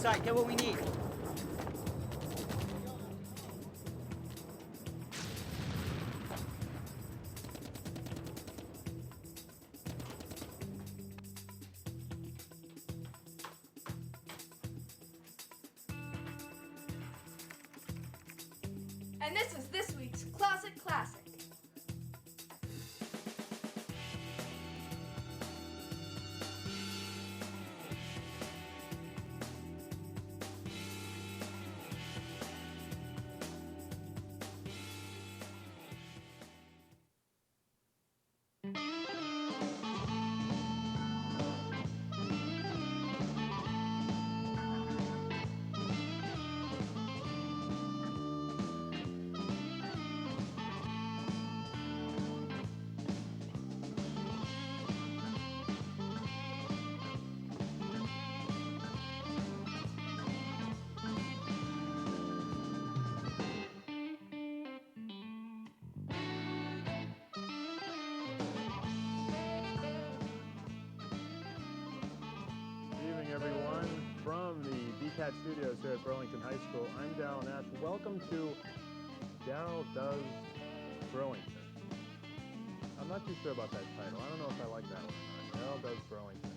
sight. Get what we need. And this is this week's Closet Classic. Everyone, from the BCAT Studios here at Burlington High School, I'm Darryl Nash. Welcome to Darryl Does Burlington. I'm not too sure about that title. I don't know if I like that one or not. Darryl Does Burlington.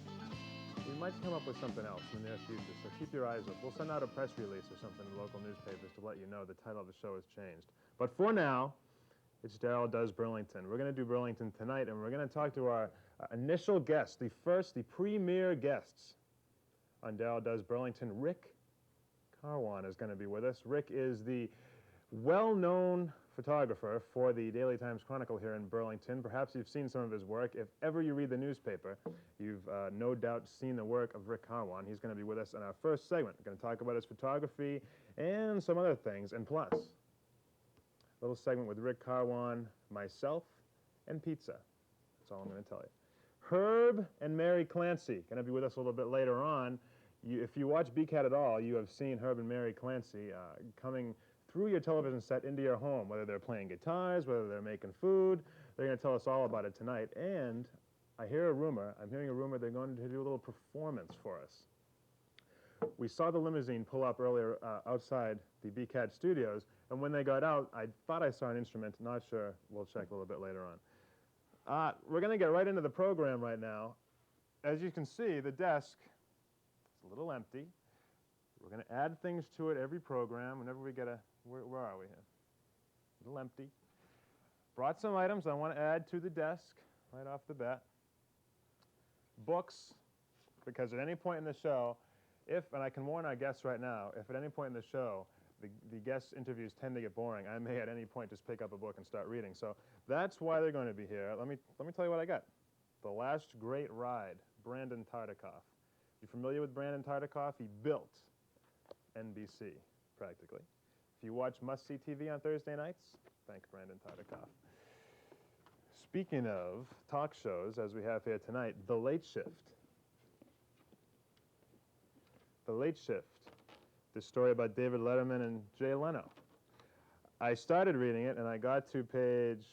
We might come up with something else in the near future, so keep your eyes up. We'll send out a press release or something to local newspapers to let you know the title of the show has changed. But for now, it's Darryl Does Burlington. We're going to do Burlington tonight, and we're going to talk to our initial guests, the premier guests on Darryl Does Burlington. Rick Karwan is going to be with us. Rick is the well-known photographer for the Daily Times Chronicle here in Burlington. Perhaps you've seen some of his work. If ever you read the newspaper, you've no doubt seen the work of Rick Karwan. He's going to be with us in our first segment. We're going to talk about his photography and some other things, and plus, a little segment with Rick Karwan, myself, and pizza. That's all I'm going to tell you. Herb and Mary Clancy going to be with us a little bit later on. If you watch BCAT at all, you have seen Herb and Mary Clancy coming through your television set into your home, whether they're playing guitars, whether they're making food. They're going to tell us all about it tonight. And I'm hearing a rumor they're going to do a little performance for us. We saw the limousine pull up earlier outside the BCAT Studios, and when they got out, I thought I saw an instrument. Not sure. We'll check a little bit later on. We're going to get right into the program right now. As you can see, the desk is a little empty. We're going to add things to it every program whenever we get a... Where are we here? A little empty. Brought some items I want to add to the desk right off the bat. Books, because at any point in the show, and I can warn our guests right now, if at any point in the show the guest interviews tend to get boring, I may at any point just pick up a book and start reading. So that's why they're going to be here. Let me tell you what I got. The Last Great Ride, Brandon Tartikoff. You familiar with Brandon Tartikoff? He built NBC, practically. If you watch must-see TV on Thursday nights, thank Brandon Tartikoff. Speaking of talk shows, as we have here tonight, The Late Shift. The Late Shift. The story about David Letterman and Jay Leno. I started reading it, and I got to page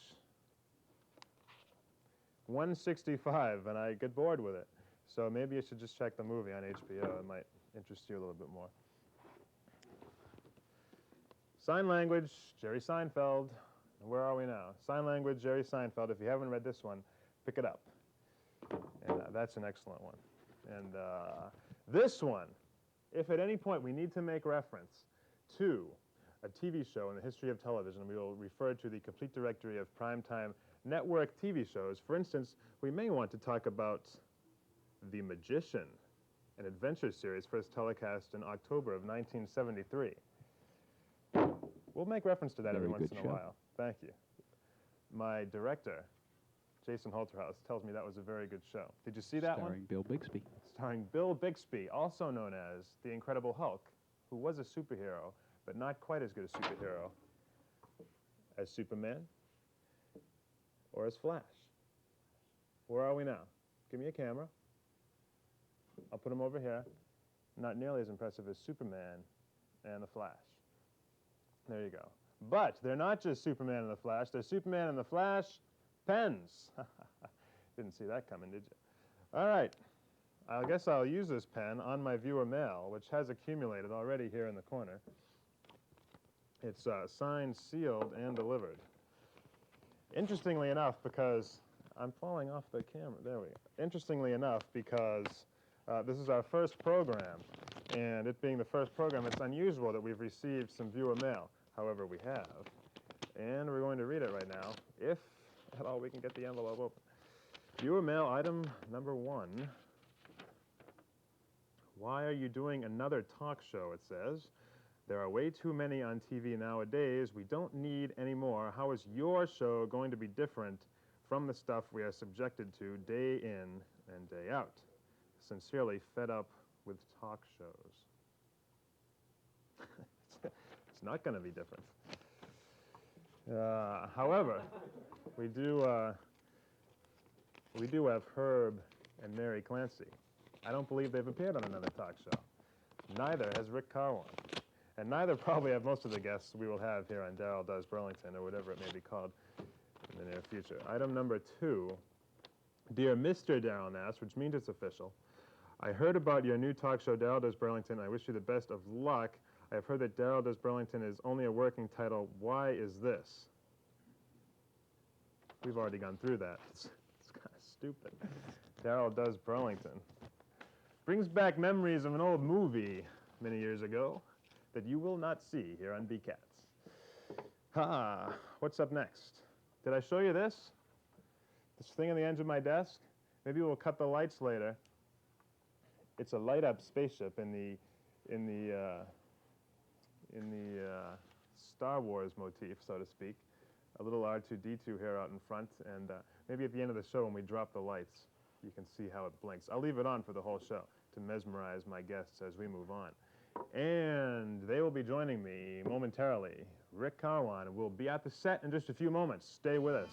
165, and I get bored with it. So maybe you should just check the movie on HBO. It might interest you a little bit more. Sign language, Jerry Seinfeld. Where are we now? Sign language, Jerry Seinfeld. If you haven't read this one, pick it up. And that's an excellent one. And this one, if at any point we need to make reference to a TV show in the history of television, we will refer to the complete directory of primetime network TV shows. For instance, we may want to talk about The Magician, an adventure series first telecast in October of 1973. We'll make reference to that every once in a while. Thank you. My director, Jason Holterhouse, tells me that was a very good show. Did you see that one? Starring Bill Bixby. Starring Bill Bixby, also known as the Incredible Hulk, who was a superhero, but not quite as good a superhero as Superman or as Flash. Where are we now? Give me a camera. I'll put him over here. Not nearly as impressive as Superman and the Flash. There you go. But they're not just Superman and the Flash. They're Superman and the Flash pens. Didn't see that coming, did you? All right. I guess I'll use this pen on my viewer mail, which has accumulated already here in the corner. It's signed, sealed, and delivered. Interestingly enough, because I'm falling off the camera, there we go. Interestingly enough, because this is our first program, and it being the first program, it's unusual that we've received some viewer mail. However, we have, and we're going to read it right now, if at all we can get the envelope open. Viewer mail item number 1. Why are you doing another talk show, it says. There are way too many on TV nowadays. We don't need any more. How is your show going to be different from the stuff we are subjected to day in and day out? Sincerely, fed up with talk shows. It's not going to be different. However, we do have Herb and Mary Clancy. I don't believe they've appeared on another talk show. Neither has Rick Karwan. And neither probably have most of the guests we will have here on Darryl Does Burlington, or whatever it may be called in the near future. Item number 2, Dear Mr. Darryl Nash, which means it's official. I heard about your new talk show, Darryl Does Burlington. I wish you the best of luck. I have heard that Darryl Does Burlington is only a working title. Why is this? We've already gone through that. It's kind of stupid. Darryl Does Burlington. Brings back memories of an old movie many years ago that you will not see here on BCATs. What's up next? Did I show you this? This thing on the edge of my desk? Maybe we'll cut the lights later. It's a light-up spaceship in the Star Wars motif, so to speak. A little R2-D2 here out in front, and maybe at the end of the show when we drop the lights, you can see how it blinks. I'll leave it on for the whole show to mesmerize my guests as we move on. And they will be joining me momentarily. Rick Karwan will be at the set in just a few moments. Stay with us.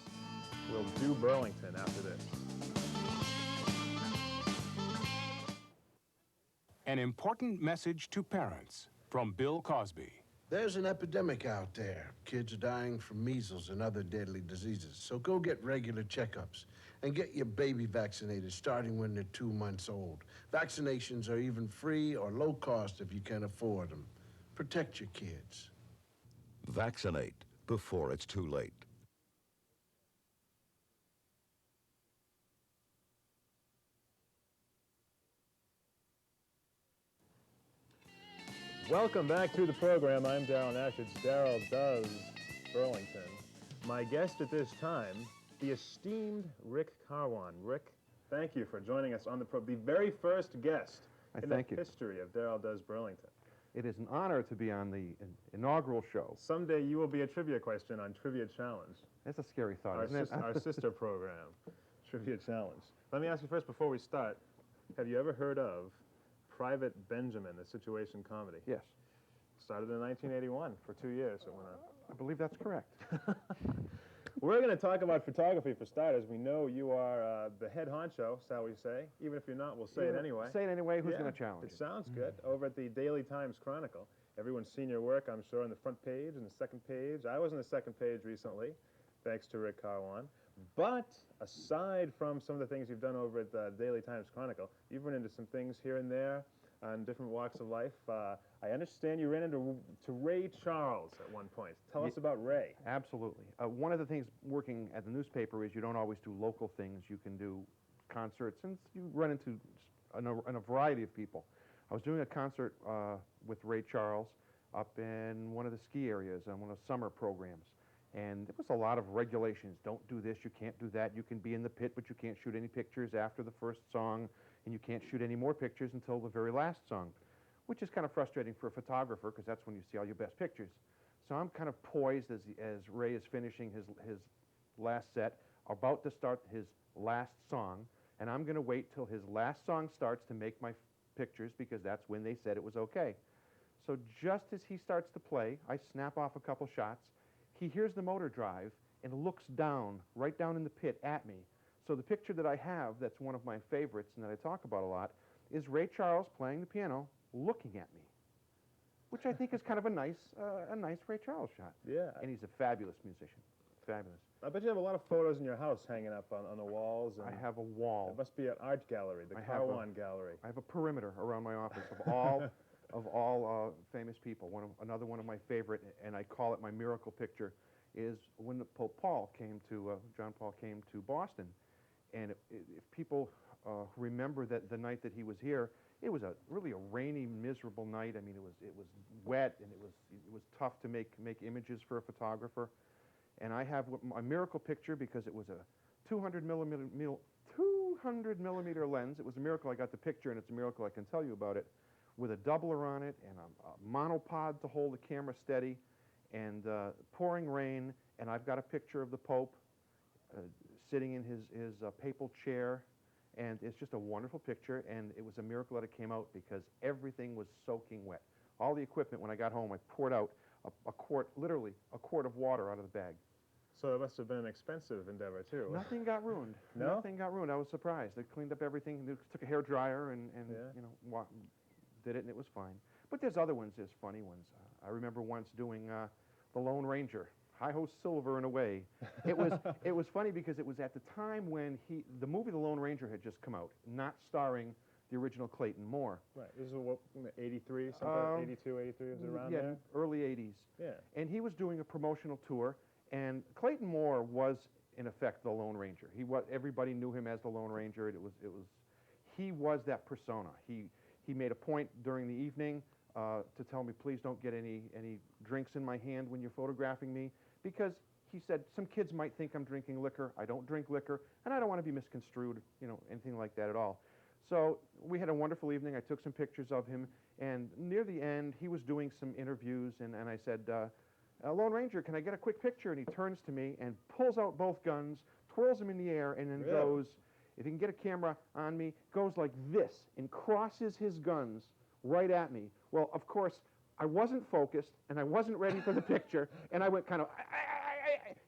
We'll do Burlington after this. An important message to parents from Bill Cosby. There's an epidemic out there. Kids are dying from measles and other deadly diseases. So go get regular checkups and get your baby vaccinated starting when they're 2 months old. Vaccinations are even free or low cost if you can afford them. Protect your kids. Vaccinate before it's too late. Welcome back to the program. I'm Darryl Nash. It's Darryl Does Burlington. My guest at this time, the esteemed Rick Karwan. Rick, thank you for joining us on the very first guest in the history of Darryl Does Burlington. It is an honor to be on the inaugural show. Someday you will be a trivia question on Trivia Challenge. That's a scary thought, isn't it? Our sister program, Trivia Challenge. Let me ask you first, before we start, have you ever heard of Private Benjamin, the situation comedy? Yes. Started in 1981. For 2 years it went on. I believe that's correct. We're going to talk about photography for starters. We know you are the head honcho, shall we say. Even if you're not, we'll say it anyway. Say it anyway. Who's going to challenge it? It sounds good. Over at the Daily Times Chronicle. Everyone's seen your work, I'm sure, on the front page and the second page. I was on the second page recently, thanks to Rick Karwan. But aside from some of the things you've done over at the Daily Times Chronicle, you've run into some things here and there on different walks of life. I understand you ran into Ray Charles at one point. Tell us about Ray. Absolutely. One of the things working at the newspaper is you don't always do local things. You can do concerts, and you run into a variety of people. I was doing a concert with Ray Charles up in one of the ski areas on one of the summer programs. And there was a lot of regulations. Don't do this, you can't do that. You can be in the pit, but you can't shoot any pictures after the first song, and you can't shoot any more pictures until the very last song, which is kind of frustrating for a photographer because that's when you see all your best pictures. So I'm kind of poised as Ray is finishing his last set, about to start his last song, and I'm going to wait till his last song starts to make my pictures because that's when they said it was okay. So just as he starts to play, I snap off a couple shots. He hears the motor drive and looks down, right down in the pit at me. So the picture that I have, that's one of my favorites and that I talk about a lot, is Ray Charles playing the piano, looking at me, which I think is kind of a nice Ray Charles shot. Yeah. And he's a fabulous musician, fabulous. I bet you have a lot of photos in your house hanging up on the walls. And I have a wall. it must be an art gallery, the Karwan gallery. I have a perimeter around my office of all famous people. Another one of my favorite, and I call it my miracle picture, is when Pope Paul came to John Paul came to Boston, and if people remember that the night that he was here, it was really a rainy, miserable night. I mean, it was wet, and it was tough to make images for a photographer. And I have a miracle picture because it was a 200 millimeter lens. It was a miracle I got the picture, and it's a miracle I can tell you about it, with a doubler on it and a monopod to hold the camera steady, and pouring rain. And I've got a picture of the Pope sitting in his papal chair, and it's just a wonderful picture. And it was a miracle that it came out because everything was soaking wet. All the equipment, when I got home, I poured out literally a quart of water out of the bag. So it must have been an expensive endeavor, too. Nothing got ruined. No? Nothing got ruined. I was surprised. They cleaned up everything. They took a hair dryer and did it, and it was fine. But there's other ones. There's funny ones. I remember once doing The Lone Ranger, Hi-Ho Silver and Away. It was funny because it was at the time when the movie The Lone Ranger had just come out, not starring the original Clayton Moore. Right. This is what, 83, something, 82, 83, was it around there? Early 80s. Yeah. And he was doing a promotional tour, and Clayton Moore was, in effect, the Lone Ranger. Everybody knew him as the Lone Ranger. He was that persona. He made a point during the evening to tell me, please don't get any drinks in my hand when you're photographing me, because he said, some kids might think I'm drinking liquor. I don't drink liquor, and I don't want to be misconstrued, anything like that at all. So we had a wonderful evening. I took some pictures of him, and near the end, he was doing some interviews, and I said, Lone Ranger, can I get a quick picture? And he turns to me and pulls out both guns, twirls them in the air, and then goes, if you can get a camera on me, goes like this and crosses his guns right at me. Well, of course, I wasn't focused, and I wasn't ready for the picture, and I went kind of,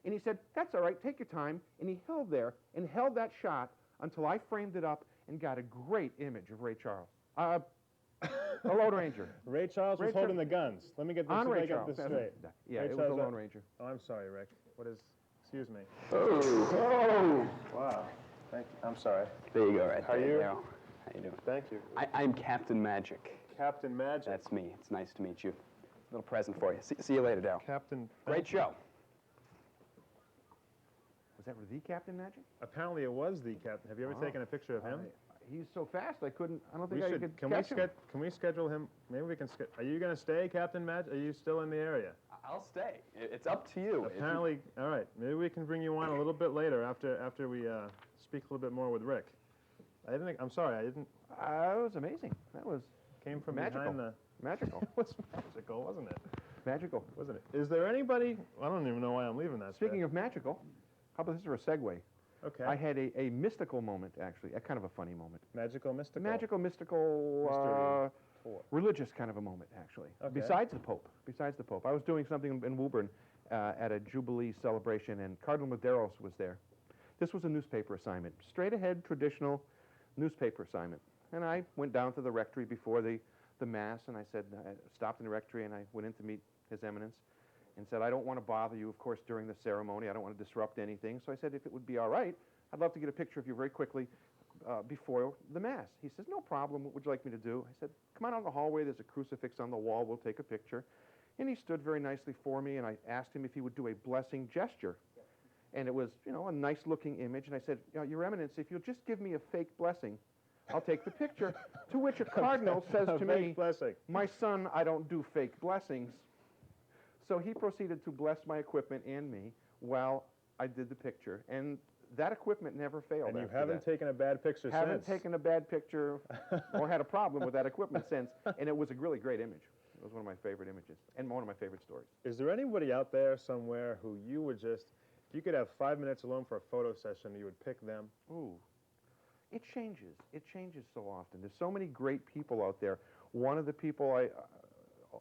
and he said, that's all right, take your time, and he held there and held that shot until I framed it up and got a great image of Ray Charles. A Lone Ranger. Ray Charles was holding the guns. Let me get this, straight. Yeah, Ray it was Charles, a Lone Ranger. Oh, I'm sorry, Rick. Excuse me. Oh. Wow. Thank you. I'm sorry. There you go, right How there. are you? How you doing? Thank you. I'm Captain Magic. Captain Magic. That's me. It's nice to meet you. Little present for you. See you later, Darryl. Captain. Great show. Was that the Captain Magic? Apparently it was the Captain. Have you ever taken a picture of him? He's so fast, I don't think I could catch him. Can we schedule him? Maybe we can schedule. Are you going to stay, Captain Magic? Are you still in the area? I'll stay. It's up to you. Apparently, all right. Maybe we can bring you on a little bit later after we speak a little bit more with Rick. I'm sorry, I didn't. It was amazing. That was came from magical. behind the. Magical. It was magical, wasn't it? Magical. Wasn't it? Is there anybody? I don't even know why I'm leaving that. Speaking of magical, how about this for a segue? Okay. I had a mystical moment, actually, a kind of a funny moment. Magical, mystical. Magical, mystical, religious kind of a moment, actually. Okay. Besides the Pope. I was doing something in Woburn at a Jubilee celebration, and Cardinal Medeiros was there. This was a newspaper assignment, straight ahead, traditional newspaper assignment. And I went down to the rectory before the Mass, and I stopped in the rectory, and I went in to meet His Eminence, and said, I don't want to bother you, of course, during the ceremony. I don't want to disrupt anything. So I said, if it would be all right, I'd love to get a picture of you very quickly before the Mass. He says, no problem. What would you like me to do? I said, come on out of the hallway. There's a crucifix on the wall. We'll take a picture. And he stood very nicely for me, and I asked him if he would do a blessing gesture. And it was, a nice-looking image. And I said, Your Eminence, if you'll just give me a fake blessing, I'll take the picture. To which a cardinal says to me, my son, I don't do fake blessings. So he proceeded to bless my equipment and me while I did the picture. And that equipment never failed. And you haven't taken a bad picture since. Haven't taken a bad picture or had a problem with that equipment since. And it was a really great image. It was one of my favorite images and one of my favorite stories. Is there anybody out there somewhere who you would just, if you could have 5 minutes alone for a photo session, you would pick them? Ooh. It changes. It changes so often. There's so many great people out there. One of the people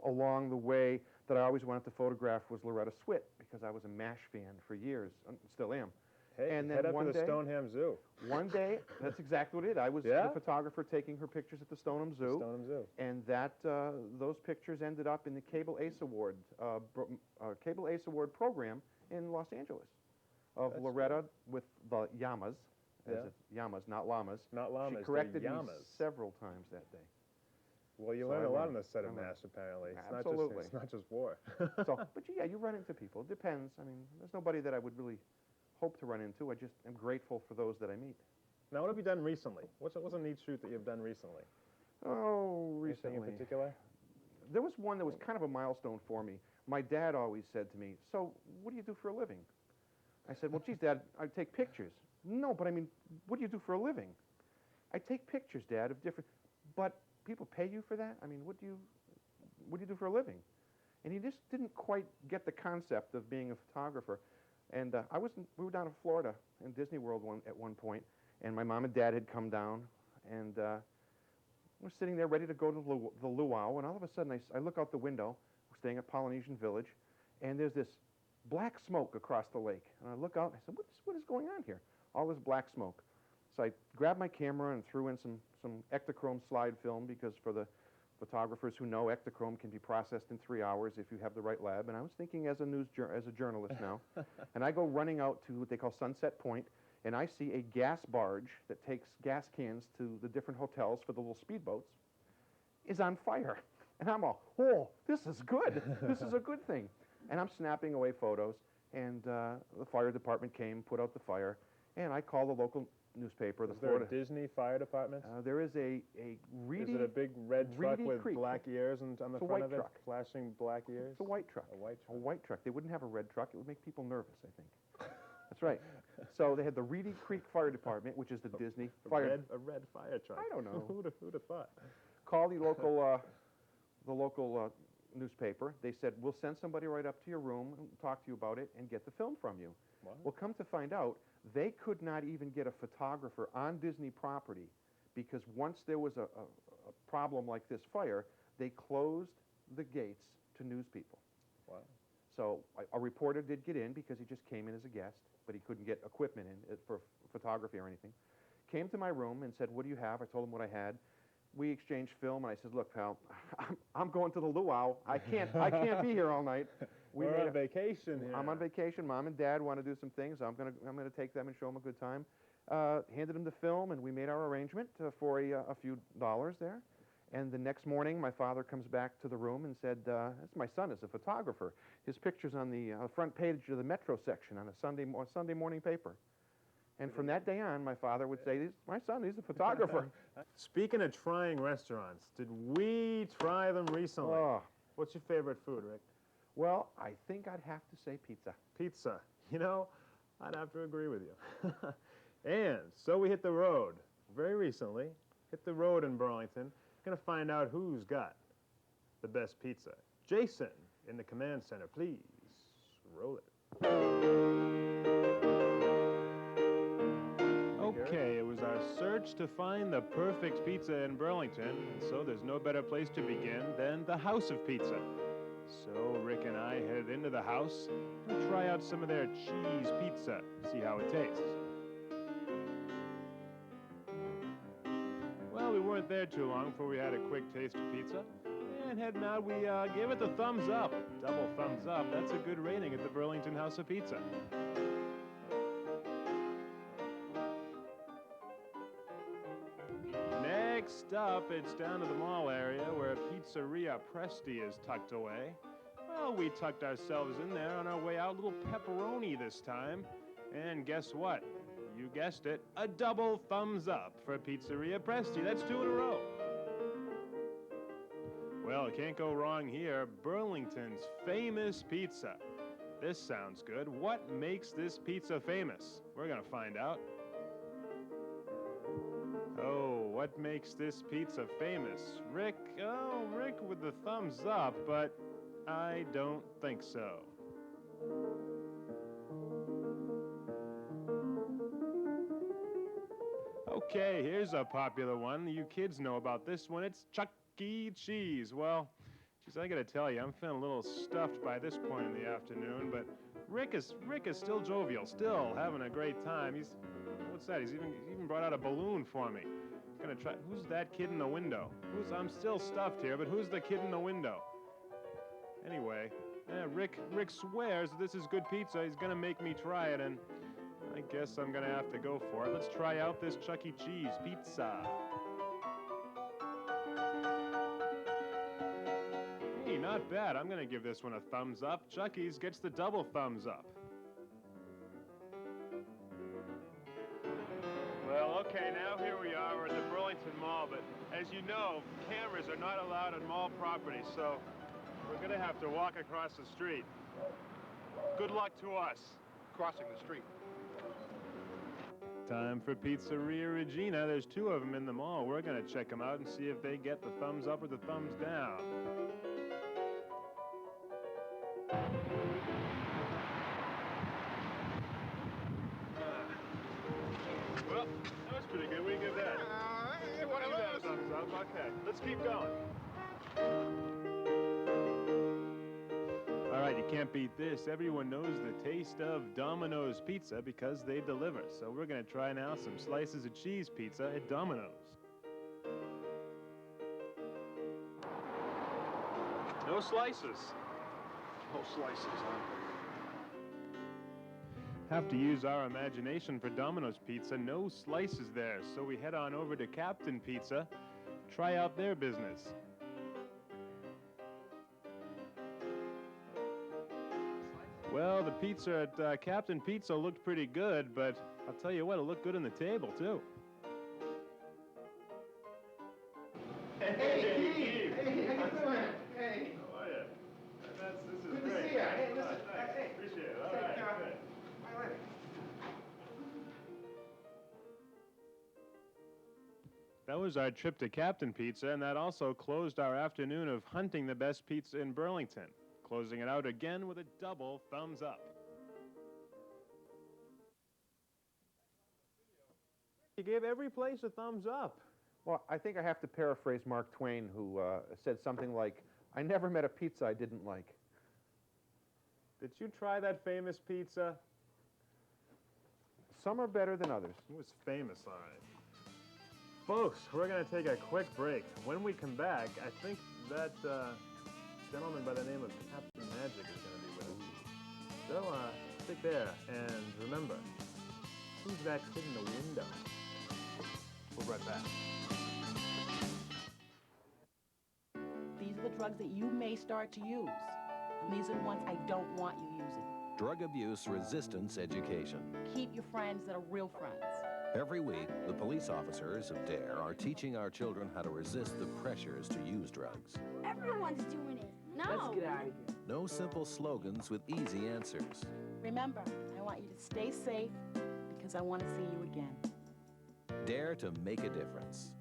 along the way that I always wanted to photograph was Loretta Swit, because I was a MASH fan for years, still am. Hey, and then head up one to the day, Stoneham Zoo. One day, that's exactly what it is. I was the photographer taking her pictures at the Stoneham Zoo. And those pictures ended up in the Cable Ace Award, Cable Ace Award program in Los Angeles. of That's Loretta with the yamas. Yeah. Yamas, not llamas. Not llamas, She they're corrected me yamas. several times that day. Well, you So learn I a lot learned. on this set of I learned. Nash, apparently. Absolutely. It's not just war. So, but yeah, you run into people. It depends. I mean, there's nobody that I would really hope to run into. I just am grateful for those that I meet. Now, what have you done recently? What's a neat shoot that you've done recently? Oh, Anything recently. in particular? There was one that was kind of a milestone for me. My dad always said to me, "So, what do you do for a living?" I said, "Well, geez, Dad, I take pictures." "No, but I mean, what do you do for a living?" "I take pictures, Dad, of different." "But people pay you for that? I mean, what do you do for a living?" And he just didn't quite get the concept of being a photographer. And we were down in Florida in Disney World at one point, and my mom and dad had come down, and we're sitting there ready to go to the luau, and all of a sudden I look out the window. We're staying at Polynesian Village, and there's this black smoke across the lake. And I look out and I said, what is going on here? All this black smoke. So I grabbed my camera and threw in some Ektachrome slide film, because for the photographers who know, Ektachrome can be processed in 3 hours if you have the right lab. And I was thinking as a journalist now, and I go running out to what they call Sunset Point, and I see a gas barge that takes gas cans to the different hotels for the little speedboats is on fire. And I'm all, "Oh, this is good. This is a good thing." And I'm snapping away photos, and the fire department came, put out the fire, and I called the local newspaper, the Is there Florida. a Disney fire department? There is a Reedy. Is it a big red truck Reedy with Creek. black ears on the It's a front white of it? truck. Flashing black ears? It's a white truck. A white A truck. white truck. They wouldn't have a red truck. It would make people nervous, I think. That's right. So they had the Reedy Creek Fire Department, which is the Disney fire. A red fire truck. I don't know. Who'd have thought? Call the local newspaper. They said, "We'll send somebody right up to your room and talk to you about it and get the film from you." What? Well, come to find out, they could not even get a photographer on Disney property, because once there was a problem like this fire, they closed the gates to news people. Wow. So a reporter did get in, because he just came in as a guest, but he couldn't get equipment in for photography or anything. Came to my room and said, "What do you have?" I told him what I had. We exchanged film, and I said, "Look, pal, I'm going to the luau. I can't be here all night." We're on vacation here. I'm on vacation. Mom and Dad want to do some things. I'm gonna take them and show them a good time. Handed them the film, and we made our arrangement for a few dollars there. And the next morning, my father comes back to the room and said, "My son is a photographer. His picture's on the front page of the Metro section on a Sunday morning paper." And from that day on, my father would say, "My son, he's a photographer." Speaking of trying restaurants, did we try them recently? Oh. What's your favorite food, Rick? Well, I think I'd have to say pizza. Pizza. You know, I'd have to agree with you. And so we hit the road very recently. Hit the road in Burlington. Gonna find out who's got the best pizza. Jason in the command center, please roll it. Okay, it was our search to find the perfect pizza in Burlington, and so there's no better place to begin than the House of Pizza. So Rick and I headed into the house to try out some of their cheese pizza, see how it tastes. Well, we weren't there too long before we had a quick taste of pizza, and heading out, we gave it the thumbs up. Double thumbs up. That's a good rating at the Burlington House of Pizza. Next up, it's down to the mall area where Pizzeria Presti is tucked away. Well, we tucked ourselves in there on our way out, a little pepperoni this time. And guess what? You guessed it, a double thumbs up for Pizzeria Presti. That's 2 in a row. Well, can't go wrong here. Burlington's famous pizza. This sounds good. What makes this pizza famous? We're gonna find out. Oh, what makes this pizza famous? Rick? Oh, Rick with the thumbs up, but I don't think so. Okay, here's a popular one. You kids know about this one. It's Chuck E. Cheese. Well, geez, I gotta tell you, I'm feeling a little stuffed by this point in the afternoon, but Rick is still jovial, still having a great time. What's that? He's even brought out a balloon for me. Gonna try. Who's that kid in the window? I'm still stuffed here, but who's the kid in the window? Anyway, Rick swears that this is good pizza. He's gonna make me try it, and I guess I'm gonna have to go for it. Let's try out this Chuck E. Cheese pizza. Hey, not bad. I'm gonna give this one a thumbs up. Chuck E.'s gets the double thumbs up. Well, okay, now here we are. We're at the Burlington Mall, but as you know, cameras are not allowed on mall property, so we're gonna have to walk across the street. Good luck to us. Crossing the street. Time for Pizzeria Regina. There's two of them in the mall. We're gonna check them out and see if they get the thumbs up or the thumbs down. Well, that was pretty good. What do you give that? One of those. Thumbs up. Okay, let's keep going. All right, you can't beat this. Everyone knows the taste of Domino's pizza because they deliver. So we're going to try now some slices of cheese pizza at Domino's. No slices. No slices, huh? Have to use our imagination for Domino's pizza. No slices there. So we head on over to Captain Pizza, try out their business. Well, the pizza at Captain Pizza looked pretty good, but I'll tell you what, it looked good on the table, too. Hey, Steve! Hey, how you doing? Hey. How are you? This is Good to great. see you. Hey, listen. Thanks. Hey. Appreciate it. All Take right, care. good. Bye later. That was our trip to Captain Pizza, and that also closed our afternoon of hunting the best pizza in Burlington. Closing it out again with a double thumbs up. You gave every place a thumbs up. Well, I think I have to paraphrase Mark Twain, who said something like, "I never met a pizza I didn't like." Did you try that famous pizza? Some are better than others. It was famous, all right. Folks, we're going to take a quick break. When we come back, I think that gentleman by the name of Captain Magic is going to be with us. So, stick there, and remember, who's that kid in the window? We'll be right back. These are the drugs that you may start to use. And these are the ones I don't want you using. Drug Abuse Resistance Education. Keep your friends that are real friends. Every week, the police officers of DARE are teaching our children how to resist the pressures to use drugs. Everyone's doing it. No. Let's get out of here. No simple slogans with easy answers. Remember, I want you to stay safe because I want to see you again. DARE to make a difference.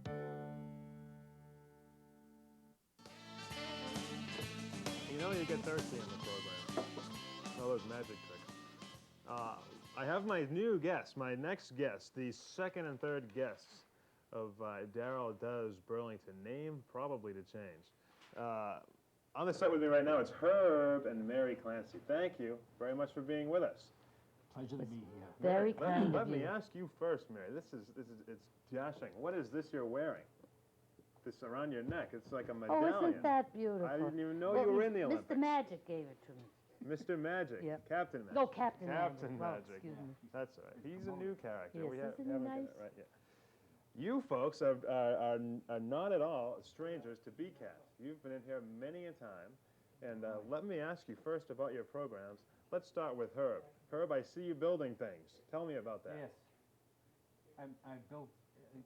You know you get thirsty in the program. All those magic tricks. I have my new guest, my next guest, the second and third guests of Darryl Does Burlington. Name probably to change. On the set with me right now, it's Herb and Mary Clancy. Thank you very much for being with us. Pleasure to be here. Mary, Very kind let of me you. ask you first, Mary. It's dashing. What is this you're wearing? This around your neck. It's like a medallion. Oh, isn't that beautiful? I didn't even know you were in the Olympics. Mr. Magic gave it to me. Mr. Magic, Yep. Captain Magic. No, Captain Magic. Captain Oh, Magic. excuse me. That's all right. He's a new character. Yes, we isn't he haven't got nice? it right yet. You folks are not at all strangers to BCAT. You've been in here many a time. And let me ask you first about your programs. Let's start with Herb. Herb, I see you building things. Tell me about that. Yes. I built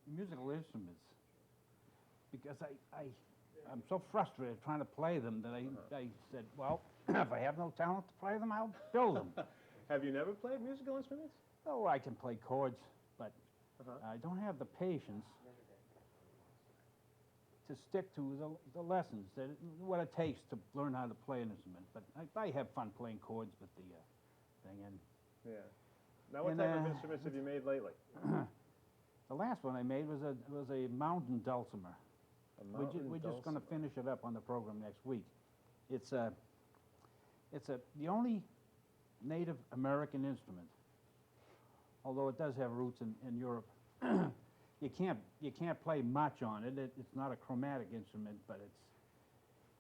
musical instruments because I'm so frustrated trying to play them that I said, well, if I have no talent to play them, I'll build them. Have you never played musical instruments? Oh, I can play chords, but I don't have the patience to stick to the lessons, what it takes to learn how to play an instrument. But I have fun playing chords with the thing. And Yeah. Now, what type of instruments have you made lately? the last one I made was a mountain dulcimer. We're just going to finish it up on the program next week. It's the only Native American instrument, although it does have roots in Europe. You can't play much on it. It's not a chromatic instrument, but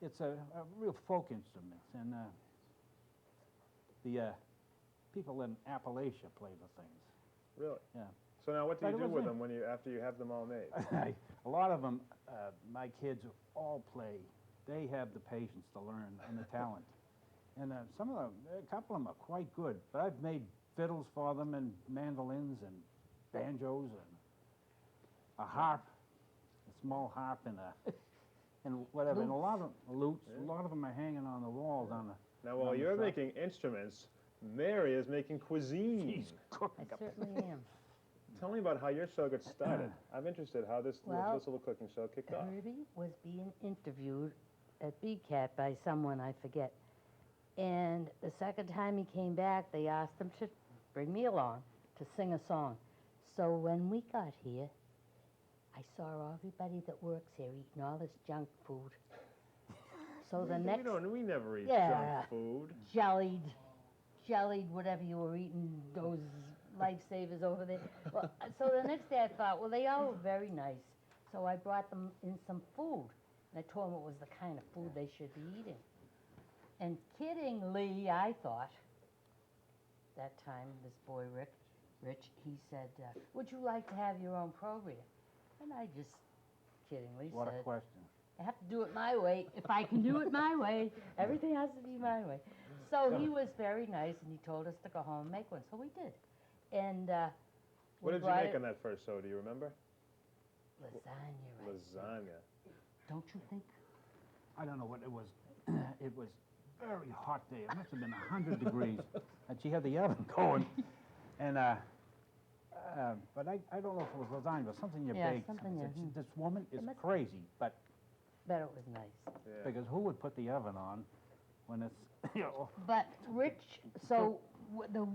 it's a real folk instrument, and the people in Appalachia play the things. Really? Yeah. So now what do But you it do was with in- them after you have them all made? A lot of them, my kids all play. They have the patience to learn and the talent. And some of them, a couple of them are quite good. But I've made fiddles for them and mandolins and banjos and a harp, a small harp and a and whatever. And a lot of them, lutes. A lot of them are hanging on the walls on the. Now, while you're making instruments, Mary is making cuisine. She's cooking. I certainly am. Tell me about how your show got started. I'm interested how this little cooking show kicked off. Herbie was being interviewed at BCAT by someone, I forget. And the second time he came back, they asked him to bring me along to sing a song. So when we got here, I saw everybody that works here eating all this junk food. So the next... We never eat junk food. Jellied, whatever you were eating, those lifesavers over there. Well, so the next day I thought, well, they all were very nice. So I brought them in some food. And I told them it was the kind of food they should be eating. And kiddingly, I thought, that time, this boy, Rich, he said, would you like to have your own program? And I just kiddingly What said, a question. I have to do it my way. If I can do it my way, everything has to be my way. So he was very nice, and he told us to go home and make one. So we did. And what did you make on that first show? Do you remember? Lasagna. Lasagna. Don't you think? I don't know what it was. It was a very hot day. It must have been 100 degrees. And she had the oven going. And, but I don't know if it was lasagna, but something you baked. Something This woman is crazy, but... Bet it was nice. Yeah. Because who would put the oven on when it's, you know... But Rich, so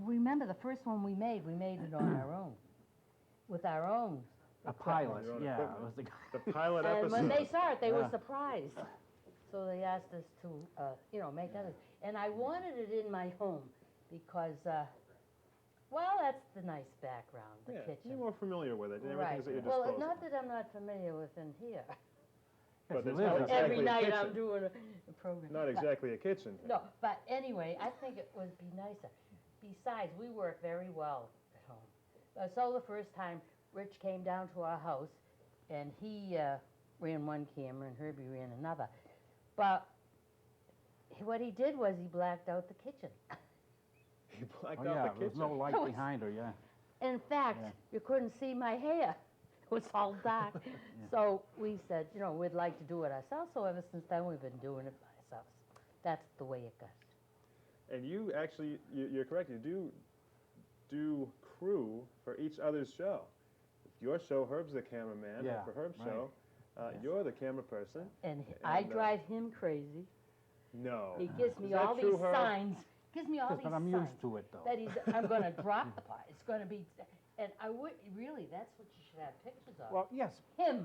remember the first one we made it on our own. With our own. A pilot, yeah. It was the pilot episode. And when they saw it, they were surprised. So they asked us to, make others. And I wanted it in my home because, well, that's the nice background, the kitchen. You're more familiar with it. And Right. everything's at your Well, disposal. not that I'm not familiar with in here. But it's live not in- exactly Every a night kitchen. I'm doing a program. Not exactly a kitchen. No, but anyway, I think it would be nicer. Besides, we work very well at home. So the first time, Rich came down to our house, and he ran one camera, and Herbie ran another. But what he did was he blacked out the kitchen. He blacked Oh, out yeah, the there was kitchen. no light behind her, yeah. In fact, you couldn't see my hair. It was all dark. So we said, we'd like to do it ourselves. So ever since then, we've been doing it by ourselves. That's the way it goes. And you actually, you're correct, you do crew for each other's show. Your show, Herb's the cameraman. Yeah, and for Herb's right. show, you're the camera person. And I drive him crazy. No. He gives me Is that all true, these Herb? signs. Gives me all Yes, these but I'm signs. used to it, though. That I'm going to drop the pot. It's going to be, and I would really. That's what you should have pictures of. Well, yes. Him.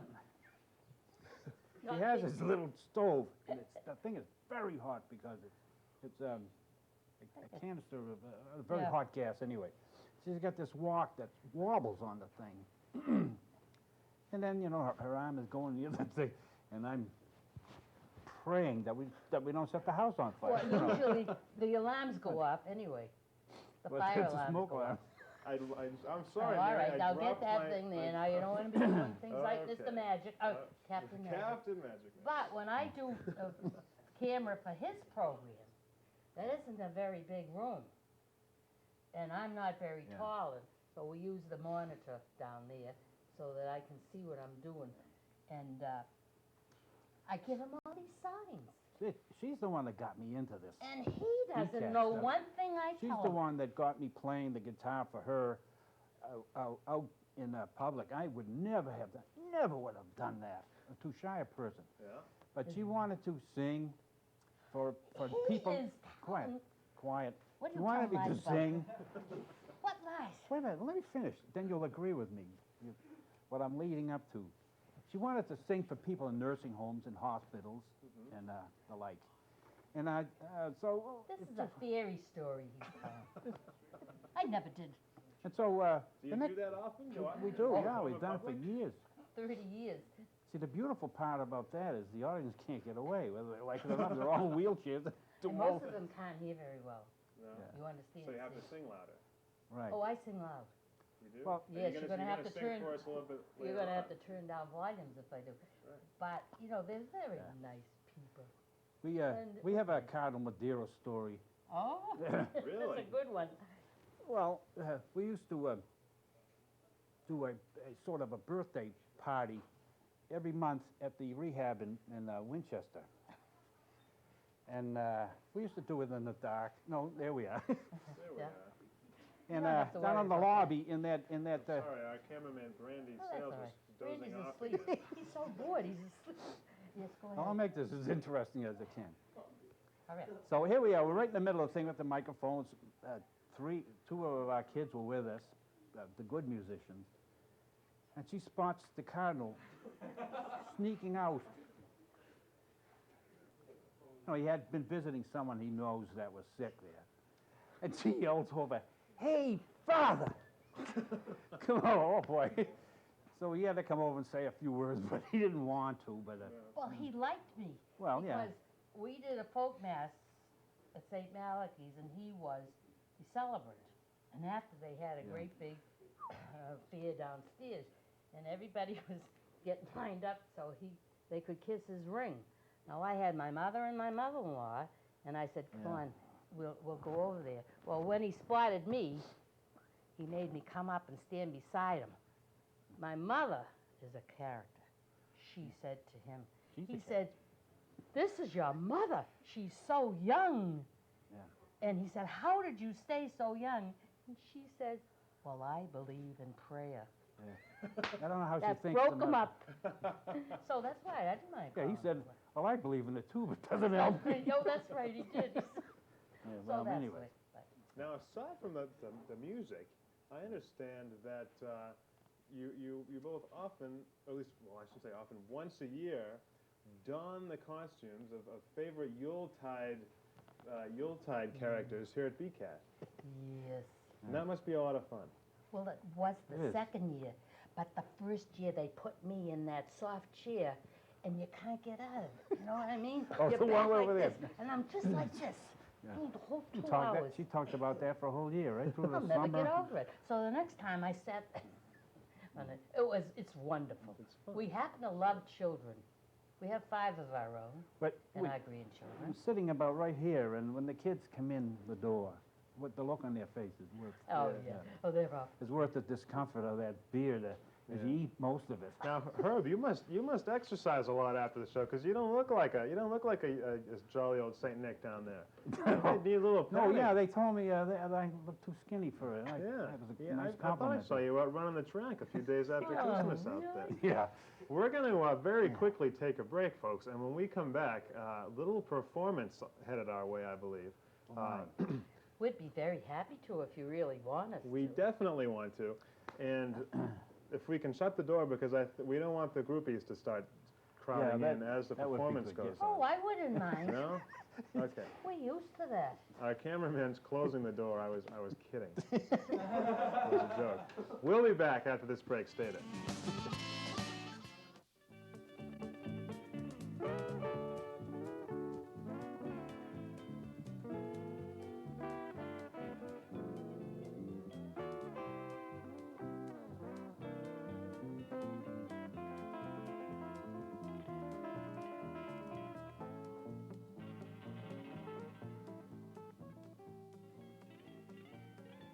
He has his little stove, and the thing is very hot because it's a canister of a very hot gas anyway. She's got this wok that wobbles on the thing. And then, her arm is going the other thing, and I'm praying that we don't set the house on fire. Well, usually the alarms go off anyway. The Well, fire it's a alarms smoke go alarm. off. I'm sorry, all Mary, right, I now get dropped that my- thing there. Now you don't want to be doing things like Okay. Mr. Magic. Captain Magic. Captain Magic. But when I do a camera for his program, that isn't a very big room. And I'm not very tall, and so we use the monitor down there so that I can see what I'm doing. And I give him all these signs. She's the one that got me into this. And he doesn't BCAT know stuff. one thing I She's tell the him. one that got me playing the guitar for her out in public. I would never would have done that. I'm too shy a person. Yeah. But she wanted to sing for people. Is Quiet. What do She you wanted me tell to lies about? sing. What lies? Wait a minute, let me finish. Then you'll agree with me, what I'm leading up to. She wanted to sing for people in nursing homes and hospitals and the like. And This is a fairy story he's telling. I never did. And so Do you do that often? we do, Oh, yeah, in we've done it for public? years. 30 years. See, the beautiful part about that is the audience can't get away, whether they like it or not. They're all in wheelchairs. And most of them can't hear very well. No. You understand? So you have to see? sing louder. Right. Oh, I sing loud. You do? Well, yes, you're gonna have to sing turn. for us a little bit You're later gonna have on. to turn down volumes if I do. Right. But you know, they're very nice people. We have a Cardinal Madeira story. Oh, Really? that's a good one. Well, we used to do a sort of a birthday party every month at the rehab in Winchester. And we used to do it in the dark. No, there we are. There we Yeah. are. And don't have to down worry in the about that. lobby in that Sorry, our cameraman Brandy Oh, that's Sales all was right. dozing Randy's off asleep. again. He's so bored. He's asleep. Yes, go ahead. I'll make this as interesting as I can. All right. So here we are. We're right in the middle of the thing with the microphones. Two of our kids were with us, the good musicians. And she spots the Cardinal sneaking out. No, he had been visiting someone he knows that was sick there. And she yells over, "Hey, Father!" Come on, oh boy. So he had to come over and say a few words, but he didn't want to. But Well, he liked me. Well, yeah. Because we did a folk mass at St. Malachy's, and he was the celebrant. And after they had a great big fair downstairs, and everybody was getting lined up so they could kiss his ring. Now I had my mother and my mother-in-law, and I said, "Come on, we'll go over there." Well, when he spotted me, he made me come up and stand beside him. My mother is a character. She said to him, he said, "This is your mother. She's so young." Yeah. And he said, "How did you stay so young?" And she said, "Well, I believe in prayer." I don't know how That she thinks. broke him about- up. So that's why I didn't mind. Yeah, he calling said, him. "Well, I believe in it too, but it doesn't help me." Oh, that's right, he did. Yeah, So well, that's anyway. why. Now, aside from the music, I understand that you both often, or at least, well, I should say often, once a year, don the costumes of favorite Yuletide characters here at BCAT. Yes. And that must be a lot of fun. Well, it was It the is. second year, but the first year they put me in that soft chair, and you can't get out of it. You know what I mean? Oh, You're the one back over like there. this, and I'm just like this. Oh, the whole She 2 talked, hours. she talked about that for a whole year, right? Through the I'll never summer. get over it. So the next time I sat on it, it's wonderful. It's fun. We happen to love children. We have 5 of our own But and we- our grandchildren. I'm sitting about right here, and when the kids come in the door, what the look on their face is worth. Oh, yeah. Oh, they're off. Is worth the discomfort of that beer as you eat most of it. Now, Herb, you must exercise a lot after the show because you don't look like a jolly old Saint Nick down there. You need a little. No, padding. yeah, they told me that I look too skinny for it. Yeah, That was a yeah. nice I thought I compliment. saw you out running the track a few days after Oh, Christmas out there. Yeah. We're going to very quickly take a break, folks, and when we come back, a little performance headed our way, I believe. We'd be very happy to if you really want us We to. definitely want to, and if we can shut the door because we don't want the groupies to start crowding that- in as the that would be performance good, goes yes. Oh, on. I wouldn't mind. No? Okay. We're used to that. Our cameraman's closing the door. I was kidding. It was a joke. We'll be back after this break. Stay there.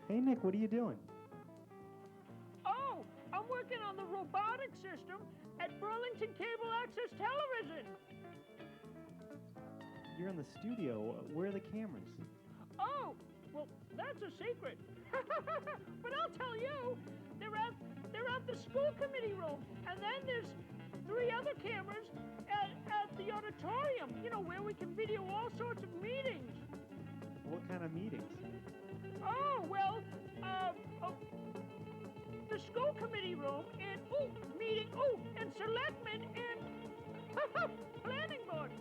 Hey, Nick, what are you doing? Oh, I'm working on the robotic system at Burlington Cable Access Television. You're in the studio. Where are the cameras? Oh, well, that's a secret. But I'll tell you, they're at the school committee room, and then there's 3 other cameras at the auditorium, you know, where we can video all sorts of meetings. What kind of meetings? Oh, well, the school committee room, and, and selectmen, and planning board,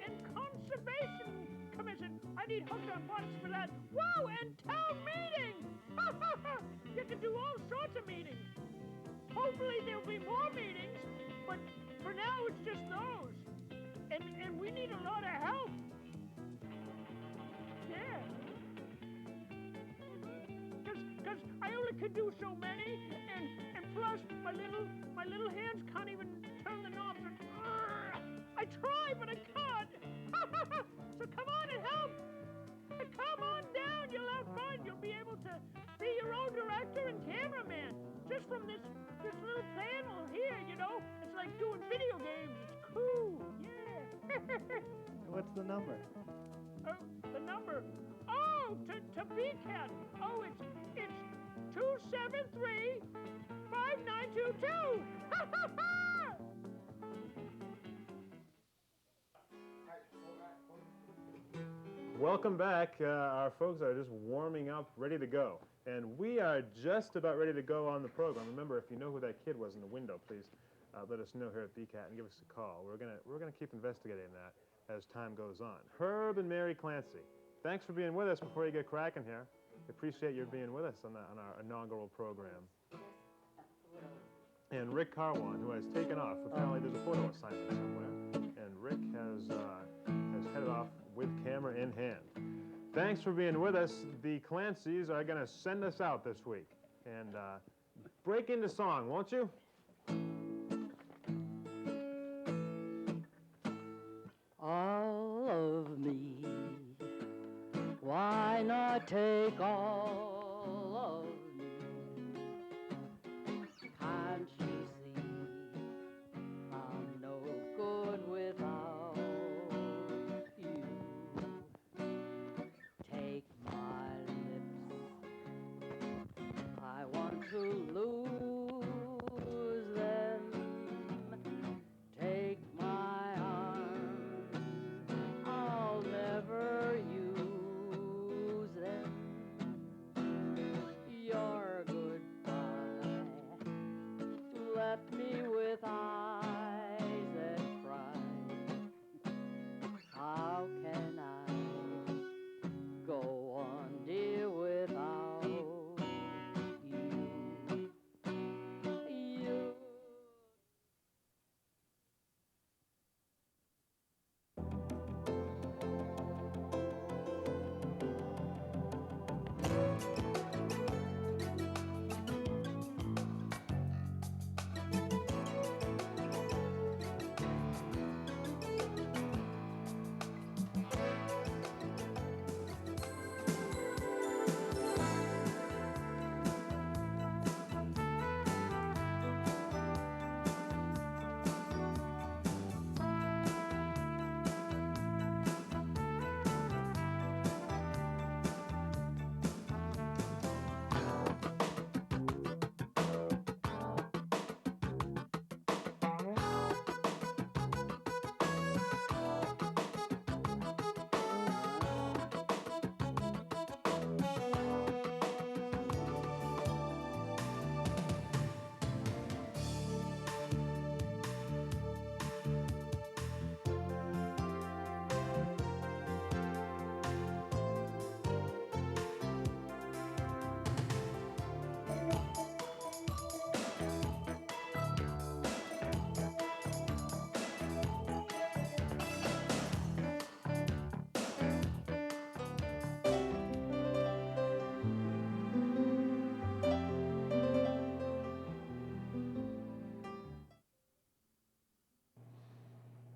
and conservation commission. I need hooked on phonics for that. And town meeting. You can do all sorts of meetings. Hopefully there'll be more meetings, but for now it's just those. And we need a lot of help. Yeah. Because I only can do so many, and plus my little hands can't even turn the knobs. I try, but I can't. So come on and help. Come on down. You'll have fun. You'll be able to be your own director and cameraman just from this little panel here. You know, it's like doing video games. It's cool. Yeah. What's the number? The number. Oh, to BCAT. Oh, it's 273-5922. Welcome back. Our folks are just warming up, ready to go. And we are just about ready to go on the program. Remember, if you know who that kid was in the window, please let us know here at BCAT and give us a call. We're gonna keep investigating that as time goes on. Herb and Mary Clancy, thanks for being with us before you get cracking here. We appreciate your being with us on our inaugural program. And Rick Karwan, who has taken off. Apparently there's a photo assignment somewhere. And Rick has headed off with camera in hand. Thanks for being with us. The Clancys are going to send us out this week. And break into song, won't you? All of me, why not take all of me? Can't you see I'm no good without you? Take my lips, I want to lose them. Take my arms, I'll never use them. Your goodbye left me with eyes that cry. How can I go on, dear, without you?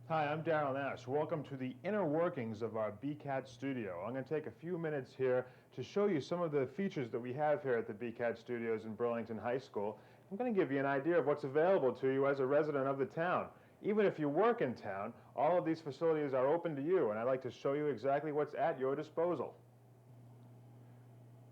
Hi, I'm Darryl Nash. Welcome to the inner workings of our BCAT Studio. I'm going to take a few minutes here to show you some of the features that we have here at the BCAT Studios in Burlington High School. I'm going to give you an idea of what's available to you as a resident of the town. Even if you work in town, all of these facilities are open to you, and I'd like to show you exactly what's at your disposal.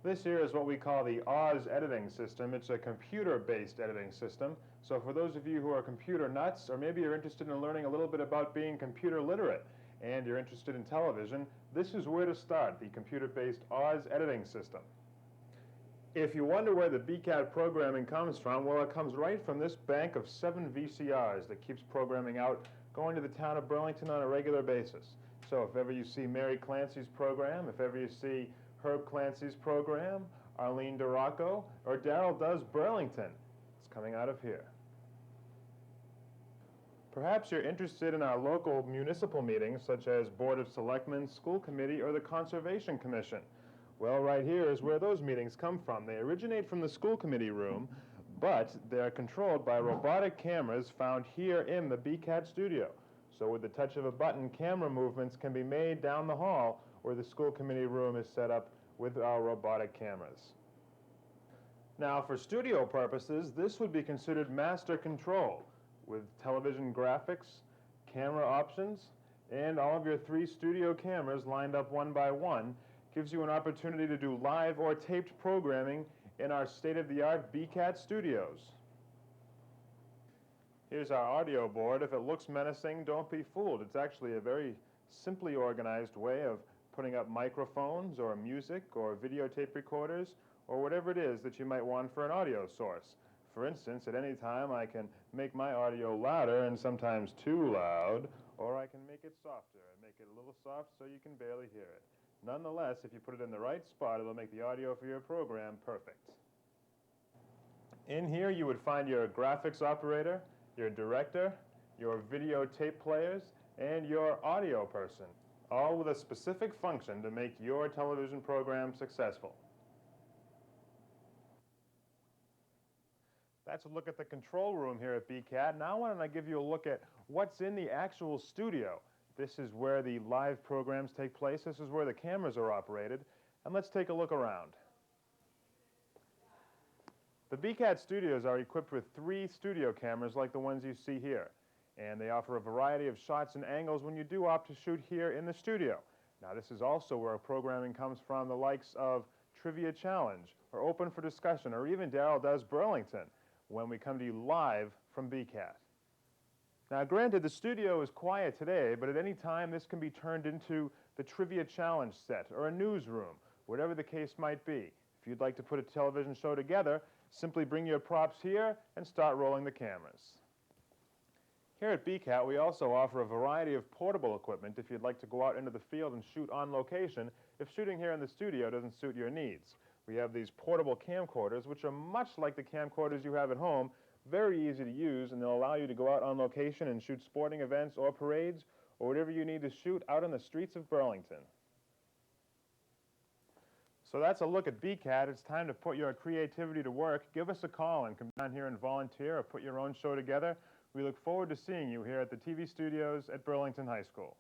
This here is what we call the Oz editing system. It's a computer-based editing system. So for those of you who are computer nuts, or maybe you're interested in learning a little bit about being computer literate, and you're interested in television, this is where to start, the computer-based Oz editing system. If you wonder where the BCAT programming comes from, well, it comes right from this bank of 7 VCRs that keeps programming out, going to the town of Burlington on a regular basis. So if ever you see Mary Clancy's program, if ever you see Herb Clancy's program, Arlene DeRocco, or Darryl Does Burlington, it's coming out of here. Perhaps you're interested in our local municipal meetings, such as Board of Selectmen, School Committee, or the Conservation Commission. Well, right here is where those meetings come from. They originate from the school committee room, but they're controlled by robotic cameras found here in the BCAT Studio. So with the touch of a button, camera movements can be made down the hall where the school committee room is set up with our robotic cameras. Now, for studio purposes, this would be considered master control with television graphics, camera options, and all of your 3 studio cameras lined up one by one gives you an opportunity to do live or taped programming in our state-of-the-art BCAT studios. Here's our audio board. If it looks menacing, don't be fooled. It's actually a very simply organized way of putting up microphones or music or videotape recorders or whatever it is that you might want for an audio source. For instance, at any time I can make my audio louder and sometimes too loud, or I can make it softer and make it a little soft so you can barely hear it. Nonetheless, if you put it in the right spot, it'll make the audio for your program perfect. In here, you would find your graphics operator, your director, your videotape players, and your audio person, all with a specific function to make your television program successful. That's a look at the control room here at BCAT. Now why don't I give you a look at what's in the actual studio. This is where the live programs take place. This is where the cameras are operated. And let's take a look around. The BCAT studios are equipped with 3 studio cameras like the ones you see here. And they offer a variety of shots and angles when you do opt to shoot here in the studio. Now this is also where programming comes from, the likes of Trivia Challenge, or Open for Discussion, or even Darryl Does Burlington, when we come to you live from BCAT. Now granted, the studio is quiet today, but at any time this can be turned into the Trivia Challenge set or a newsroom, whatever the case might be. If you'd like to put a television show together, simply bring your props here and start rolling the cameras. Here at BCAT, we also offer a variety of portable equipment if you'd like to go out into the field and shoot on location if shooting here in the studio doesn't suit your needs. We have these portable camcorders, which are much like the camcorders you have at home, very easy to use, and they'll allow you to go out on location and shoot sporting events or parades or whatever you need to shoot out on the streets of Burlington. So that's a look at BCAT. It's time to put your creativity to work. Give us a call and come down here and volunteer or put your own show together. We look forward to seeing you here at the TV studios at Burlington High School.